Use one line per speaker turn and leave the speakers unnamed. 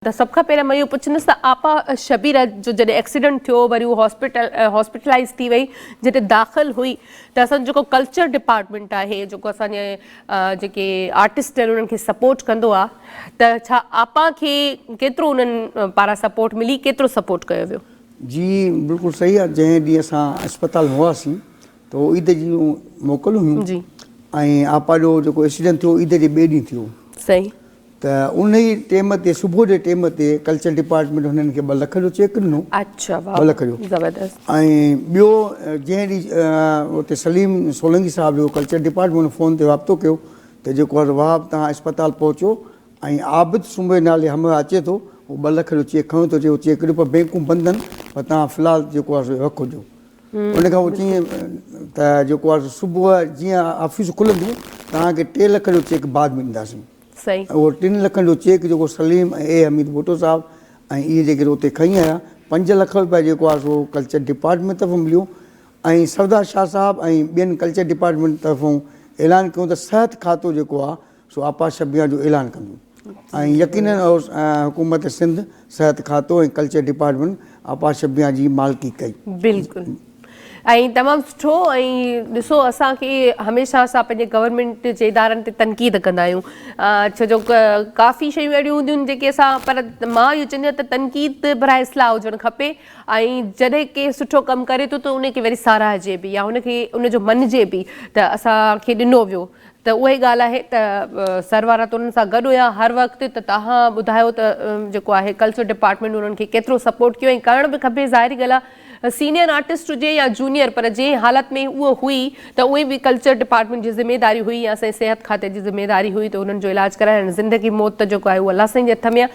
त सब खां पहिरियों मां इहो पुछंदसि त आपा शबीर जो जॾहिं एक्सीडेंट थियो वरी उहो हॉस्पिटलाइज़ थी वई, जॾहिं दाख़िल हुई त असांजो जेको कल्चर डिपार्टमेंट आहे जेको असांजे जेके आर्टिस्ट आहिनि उन्हनि खे सपोर्ट कंदो आहे, त छा आपा खे केतिरो उन्हनि पारां सपोर्ट मिली, केतिरो सपोर्ट कयो वियो?
जी बिल्कुलु सही आहे। जंहिं ॾींहुं असां अस्पताल हुआसीं त उहो ईद जी मोकल हुयूं
जी।
ऐं आपा जो जेको एक्सीडेंट थियो ईद जे ॿिए ॾींहुं थियो।
सही।
त उन ई टाइम ते सुबुह जे टाइम ते कल्चर डिपार्टमेंट हुननि खे 2 लख जो चेक ॾिनो।
अच्छा, वाह,
2 लख जो।
ज़बरदस्त।
ऐं ॿियो जंहिं ॾींहुं उते सलीम सोलंकी साहिब जो कल्चर डिपार्टमेंट फ़ोन ते राब्तो कयो त जेको आहे वाह तव्हां अस्पताल पहुचो ऐं आबिद सुंबे नाले हमरा अचे थो, उहो 2 लख जो चेक खणो थो अचे, उहो चेक ॾियो पर बैंकूं बंदि आहिनि, पर तव्हां फ़िलहालु जेको आहे रखिजो। उन खां पोइ चईं त जेको आहे सुबुह जीअं ऑफिस खुलंदियूं तव्हांखे 3 लख जो चेक बाद में ॾींदासीं।
सही।
उहो 3 लखनि जो चेक जेको सलीम ए हमीद भुट्टो साहिबु ऐं इहे जेके उते खई आया 5 लख रुपया जेको आहे सो कल्चर डिपार्टमेंट तरफ़ां मिलियो ऐं सरदार शाह साहिबु ऐं ॿियनि कल्चर डिपार्टमेंट तरफ़ां ऐलान कयूं त सिहत खातो जेको आहे सो आपा शबिया जो ऐलान कंदो ऐं यकीनन हुकूमत सिंध सिहत खातो ऐं कल्चर डिपार्टमेंट आपा शबिया जी मालिकी कई।
बिल्कुलु। ऐं तमामु सुठो। ऐं ॾिसो असांखे हमेशह असां पंहिंजे गवर्नमेंट जे इदारनि ते तनक़ीद कंदा आहियूं, छो जो काफ़ी शयूं अहिड़ियूं हूंदियूं आहिनि जेके असां, पर मां इहो चवंदी आहियां त तनक़ीद बराए इस्लाह हुजणु खपे ऐं जॾहिं के सुठो कमु करे थो त उनखे वरी साराहिजे बि या हुनखे उनजो मञिजे बि त असांखे ॾिनो वियो। त उहा ई ॻाल्हि आहे त सर वारा त उन्हनि सां गॾु हुया हर वक़्तु। त तव्हां ॿुधायो त जेको आहे कल्चर डिपार्टमेंट उन्हनि खे केतिरो सपोर्ट कयो ऐं करणु बि खपे। ज़ाहिरी ॻाल्हि आहे सीनियर आर्टिस्ट हुजे या जूनियर, पर जंहिं हालत में उहो हुई त उहे बि कल्चर डिपार्टमेंट जी ज़िमेदारी हुई या असांजे सिहत खाते जी ज़िमेदारी हुई त उन्हनि जो इलाजु कराइणु। ज़िंदगी मौत जेको आहे उहो अल्लाह साईं जे हथ में आहे।